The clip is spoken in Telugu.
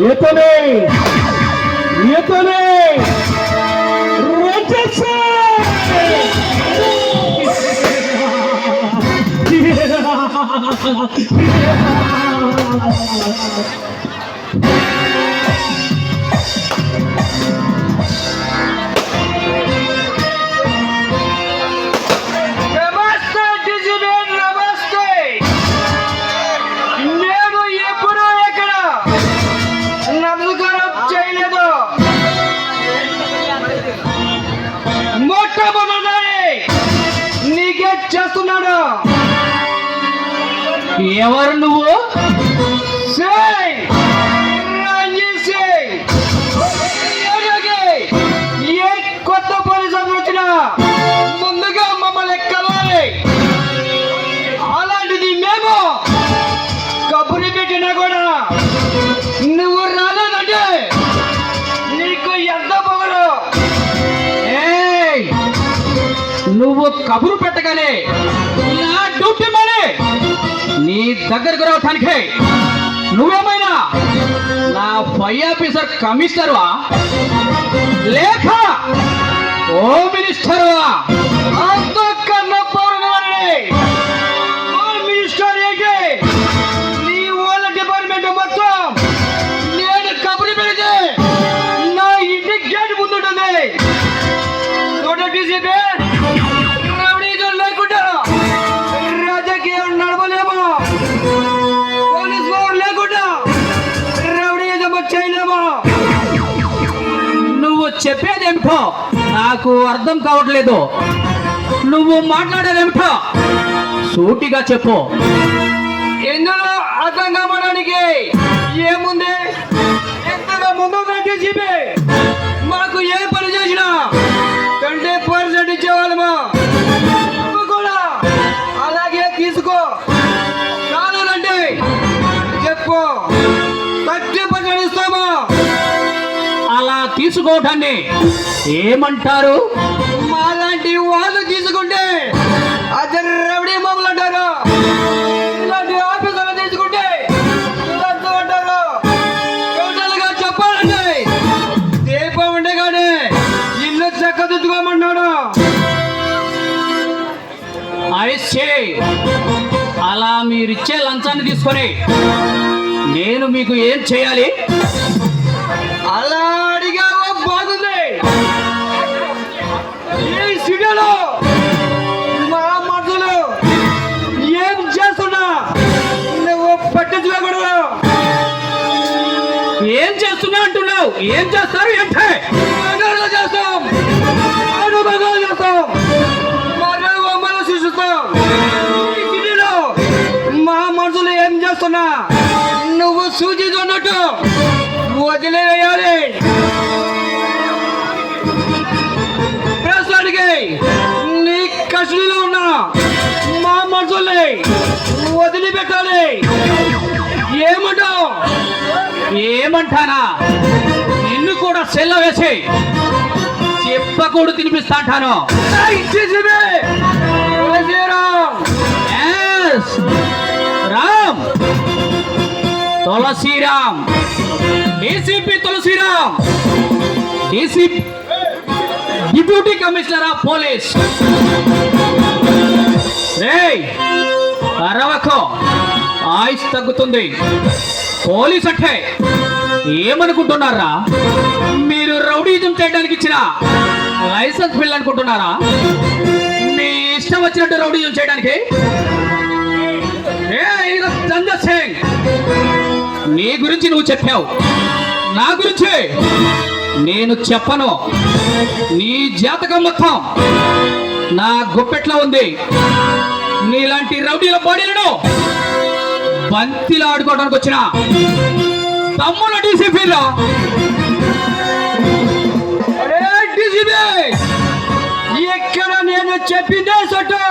ఇతనే ఇతనే రాక్షస ఎవరు నువ్వు? ఏ కొత్త పోలీసు వచ్చినా ముందుగా మమ్మల్ని ఎక్కవాలి. అలాంటిది మేము కబురు పెట్టినా కూడా నువ్వు రాలేదంటే నీకు ఎంత పొగరు. నువ్వు కబురు పెట్టగానే నా డ్యూటీ మరి నీ దగ్గరకు రావటానికి నువ్వేమైనా నా పై ఆఫీసర్ కమిషనర్వా లేక హోమ్ మినిస్టర్వా? అంతకన్నా పౌరుని హోమ్ మినిస్టర్ ఏంటి? నీ వాళ్ళ డిపార్ట్మెంట్ మొత్తం నేను కబురు పెడితే నా ఇంటి గేట్ ముందుంటుంది. డీసీపీ రౌడీజం లేకుండా రాజకీయం నడవలేమో, పోలీస్ వారు లేకుండా రౌడీజం చేయలేమో. నువ్వు చెప్పేదేమిటో నాకు అర్థం కావట్లేదు. నువ్వు మాట్లాడేదేమిటో సూటిగా చెప్పు. ఇందులో అర్థం కావడానికి ఏముంది? ఎంతగా ముందు డీసీపీ మాకు ఏ పని చేసినా 20% ఇచ్చేవాళ్ళము. నువ్వు కూడా అలాగే తీసుకో. కావాలంటే చెప్పు, 30% ఇస్తాము. అలా తీసుకోవటాన్ని ఏమంటారు? మాలాంటి వాళ్ళు తీసుకుంటే అది రౌడీ మొగులు అంటారు. ఇలాంటి ఆఫీసులు తీసుకుంటే లంచం అంటారు. టోటల్గా చెప్పాలంటే దీపం ఉండగానే ఇల్లు చక్కదిద్దుకోమన్నాడు. అయితే అలా మీరిచ్చే లంచాన్ని తీసుకొని నేను మీకు ఏం చేయాలి? అలా అడిగావో బాగుంది. ఈ సిటీలో మా మనుషులు ఏం చేస్తున్నా నువ్వు పట్టించుకోకూడదు. ఏం చేస్తున్నా అంటున్నావు? ఏం చేస్తారు? ఏంటే చేస్తాం, చేస్తాం, మమ్మల్ని శిక్షిస్తాం. ఈ సిటీలో మా మనుషులు ఏం చేస్తున్నా నువ్వు సూచిస్తున్నట్టు వదిలేయాలి. ప్రస్తుతానికి నీ కస్టడీలో ఉన్న మా మనుషుల్ని వదిలిపెట్టాలి. ఏమంటావు? ఏమంటానా? నిన్ను కూడా సెల్ల వేసి చెప్పకూడదు తినిపిస్తా అంటాను. Ram, Tulsiram, DCP Tulsiram, DCP deputy commissioner of police. రేయ్ అరవకో, ఆయుష్ తగ్గుతుంది. పోలీస్ అంటే ఏమనుకుంటున్నారా? మీరు రౌడీజం చేయడానికి ఇచ్చిన లైసెన్స్ బిల్ అనుకుంటున్నారా? మీ ఇష్టం వచ్చినట్టు రౌడీజం చేయడానికి? సంజయ్ సింగ్, నీ గురించి నువ్వు చెప్పావు, నా గురించి నేను చెప్పను. నీ జాతకం మొత్తం నా గుప్పెట్లో ఉంది. నీలాంటి రౌడీల బాడీలను బంతిలో ఆడుకోవడానికి వచ్చిన తమ్ముల డీసీపీలో. ఇక్కడ నేను చెప్పిందే సొట్టు.